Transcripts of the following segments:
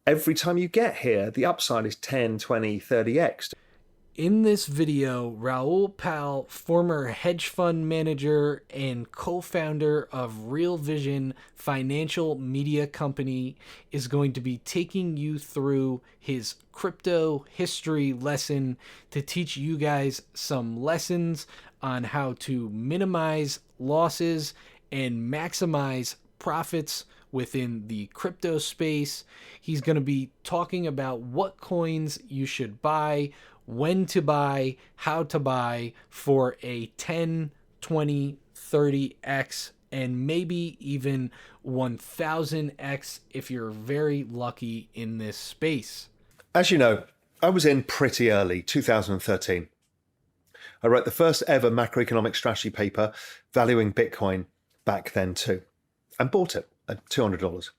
every time you get here, the upside is 10, 20, 30x. In this video, Raul Pal, former hedge fund manager and co-founder of Real Vision financial media company, is going to be taking you through his crypto history lesson to teach you guys some lessons on how to minimize losses and maximize profits within the crypto space. He's going to be talking about what coins you should buy, when to buy, how to buy for a 10, 20, 30x, and maybe even 1000x if you're very lucky in this space. As you know, I was in pretty early, 2013. I wrote the first ever macroeconomic strategy paper valuing Bitcoin back then too, and bought it at $200.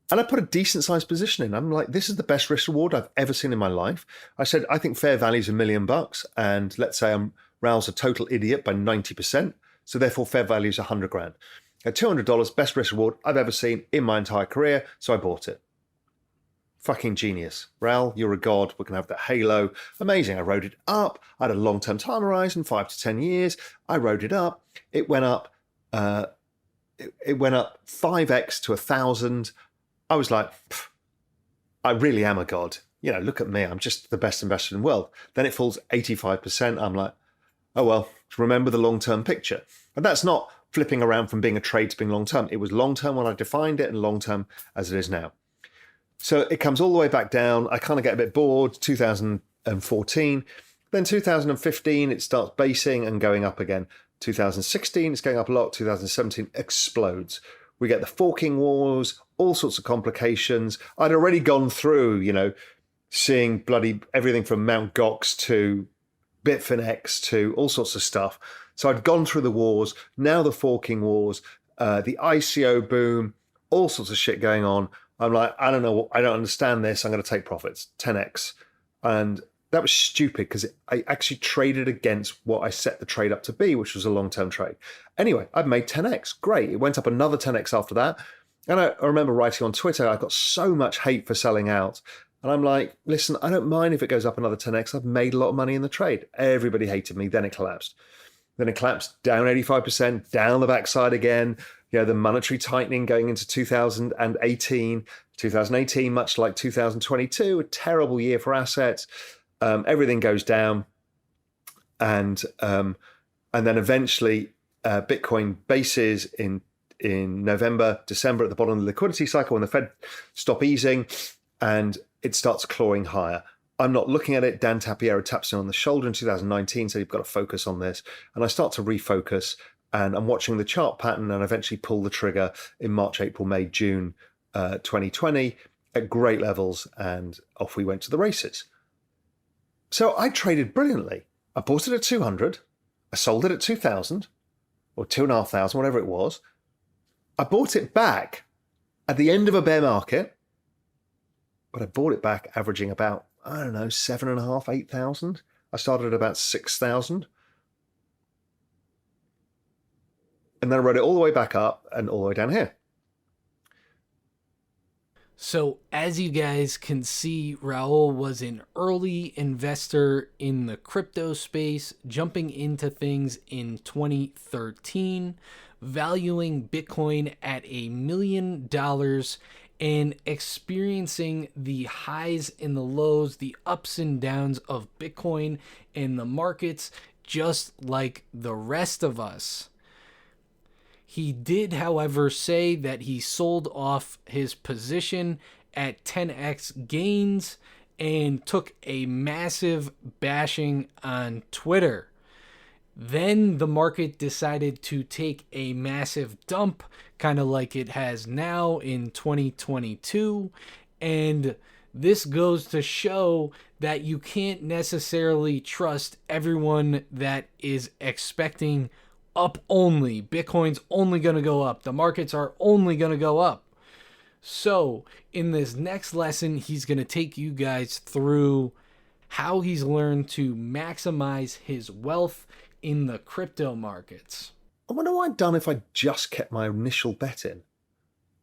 And I put a decent sized position in. I'm like, this is the best risk reward I've ever seen in my life. I said, I think fair value is $1 million. And let's say Raul's a total idiot by 90%. So therefore fair value is 100 grand. At $200, best risk reward I've ever seen in my entire career. So I bought it. Fucking genius. Raul, you're a god. We're going to have that halo. Amazing. I rode it up. I had a long-term time horizon, 5 to 10 years. I rode it up. It went up. It went up 5x to 1,000. I was like, I really am a god. You know, look at me. I'm just the best investor in the world. Then it falls 85%. I'm like, oh, well, remember the long-term picture. And that's not flipping around from being a trade to being long-term. It was long-term when I defined it and long-term as it is now. So it comes all the way back down. I kind of get a bit bored, 2014. Then 2015, it starts basing and going up again. 2016, it's going up a lot. 2017 explodes. We get the forking wars, all sorts of complications. I'd already gone through, you know, seeing bloody everything from Mt. Gox to Bitfinex to all sorts of stuff. So I'd gone through the wars, now the forking wars, the ICO boom, all sorts of shit going on. I'm like, I don't know, I don't understand this. I'm going to take profits, 10x. And that was stupid because I actually traded against what I set the trade up to be, which was a long-term trade. Anyway, I've made 10x. Great. It went up another 10x after that. And I remember writing on Twitter, I got so much hate for selling out. And I'm like, listen, I don't mind if it goes up another 10x. I've made a lot of money in the trade. Everybody hated me. Then it collapsed. Then it collapsed down 85%, down the backside again. You know, the monetary tightening going into 2018. 2018, much like 2022, a terrible year for assets. Everything goes down. And then eventually Bitcoin bases in November, December at the bottom of the liquidity cycle when the Fed stop easing and it starts clawing higher. I'm not looking at it. Dan Tapiero taps me on the shoulder in 2019, said you've got to focus on this. And I start to refocus and I'm watching the chart pattern and eventually pull the trigger in March, April, May, June 2020 at great levels. And off we went to the races. So I traded brilliantly. I bought it at 200. I sold it at 2,000 or 2,500, whatever it was. I bought it back at the end of a bear market, but I bought it back averaging about, I don't know, 7,500, 8,000. I started at about 6,000. And then I rode it all the way back up and all the way down here. So as you guys can see, Raul was an early investor in the crypto space, jumping into things in 2013, valuing Bitcoin at $1 million and experiencing the highs and the lows, the ups and downs of Bitcoin and the markets, just like the rest of us. He did, however, say that he sold off his position at 10x gains and took a massive bashing on Twitter. Then the market decided to take a massive dump, kind of like it has now in 2022. And this goes to show that you can't necessarily trust everyone that is expecting up only. Bitcoin's only going to go up. The markets are only going to go up. So in this next lesson, he's going to take you guys through how he's learned to maximize his wealth in the crypto markets. I wonder what I'd done if I just kept my initial bet in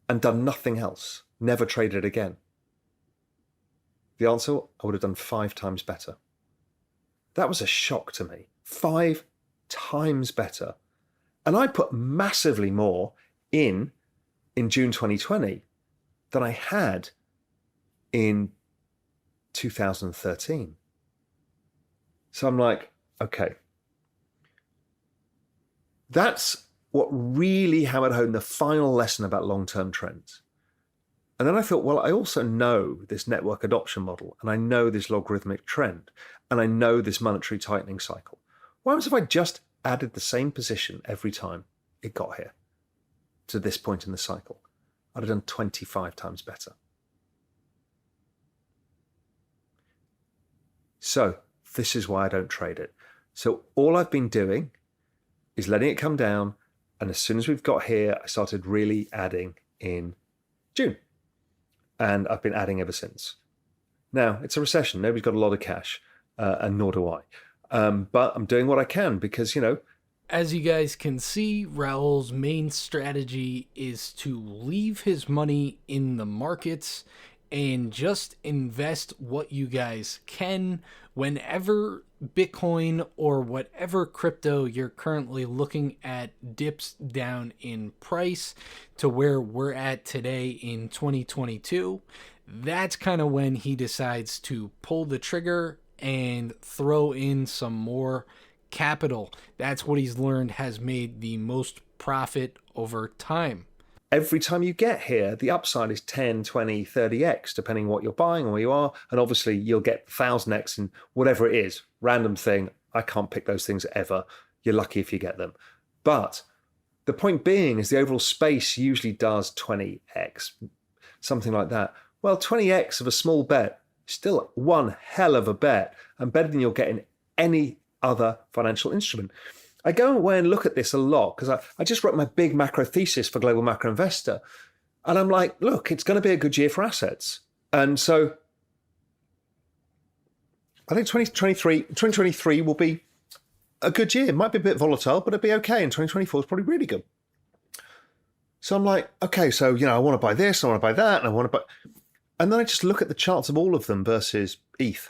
and done nothing else. never traded again? The answer, I would have done 5 times better. That was a shock to me. 5 times better. And I put massively more in June 2020 than I had in 2013. So I'm like, okay. That's what really hammered home the final lesson about long-term trends. And then I thought, well, I also know this network adoption model, and I know this logarithmic trend, and I know this monetary tightening cycle. What happens if I just added the same position every time it got here to this point in the cycle? I'd have done 25 times better. So this is why I don't trade it. So all I've been doing is letting it come down. And as soon as we've got here, I started really adding in June. And I've been adding ever since. Now, it's a recession. Nobody's got a lot of cash, and nor do I. But I'm doing what I can because, as you guys can see, Raul's main strategy is to leave his money in the markets and just invest what you guys can whenever Bitcoin or whatever crypto you're currently looking at dips down in price to where we're at today in 2022. That's kind of when he decides to pull the trigger and throw in some more capital. That's what he's learned has made the most profit over time. Every time you get here, the upside is 10, 20, 30x, depending on what you're buying and where you are. And obviously you'll get 1000x in whatever it is, random thing. I can't pick those things ever. You're lucky if you get them. But the point being is the overall space usually does 20x, something like that. Well, 20x of a small bet, still one hell of a bet, and better than you'll get in any other financial instrument. I go away and look at this a lot because I just wrote my big macro thesis for Global Macro Investor. And I'm like, look, it's going to be a good year for assets. And so I think 2023 will be a good year. It might be a bit volatile, but it'll be okay. And 2024 is probably really good. So I'm like, okay, so, I want to buy this, I want to buy that, and I want to buy. And then I just look at the charts of all of them versus ETH.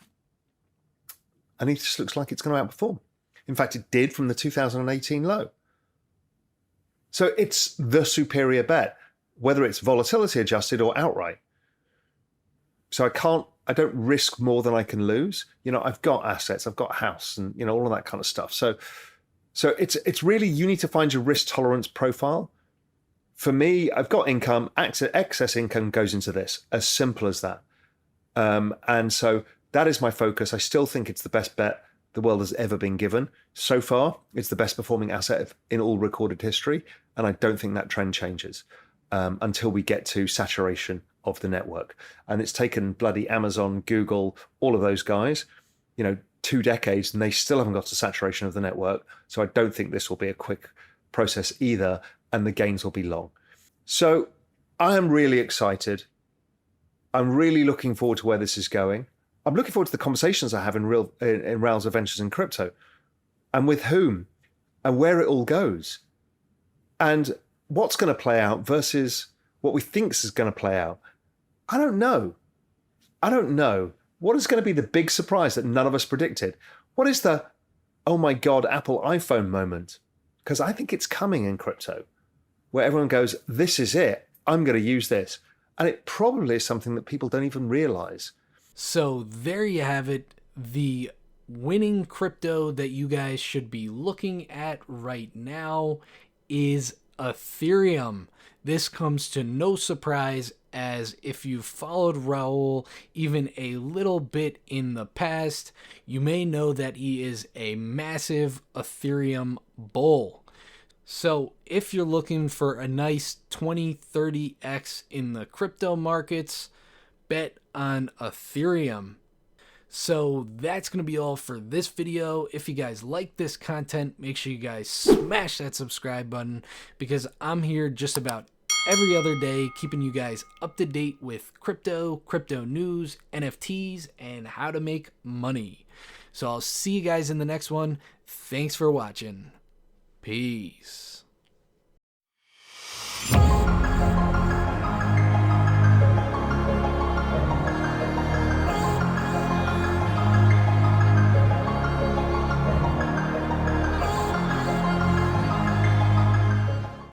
And ETH just looks like it's going to outperform. In fact, it did from the 2018 low. So it's the superior bet, whether it's volatility adjusted or outright. So I don't risk more than I can lose. I've got assets, I've got a house and, all of that kind of stuff. So it's really, you need to find your risk tolerance profile. For me, I've got income, excess income goes into this, as simple as that. And so that is my focus. I still think it's the best bet the world has ever been given. So far, it's the best performing asset in all recorded history. And I don't think that trend changes until we get to saturation of the network. And it's taken bloody Amazon, Google, all of those guys, 2 decades, and they still haven't got to saturation of the network. So I don't think this will be a quick process either, and the gains will be long. So I am really excited. I'm really looking forward to where this is going. I'm looking forward to the conversations I have in Raoul's Adventures in Crypto, and with whom, and where it all goes, and what's going to play out versus what we think is going to play out. I don't know. What is going to be the big surprise that none of us predicted? What is the, oh my God, Apple iPhone moment? Because I think it's coming in crypto, where everyone goes, this is it. I'm going to use this. And it probably is something that people don't even realize. So there you have it. The winning crypto that you guys should be looking at right now is Ethereum. This comes to no surprise, as if you've followed Raul even a little bit in the past, you may know that he is a massive Ethereum bull. So if you're looking for a nice 20-30x in the crypto markets, bet on Ethereum. So that's going to be all for this video. If you guys like this content, make sure you guys smash that subscribe button, because I'm here just about every other day keeping you guys up to date with crypto news, NFTs, and how to make money. So I'll see you guys in the next one. Thanks for watching. Peace.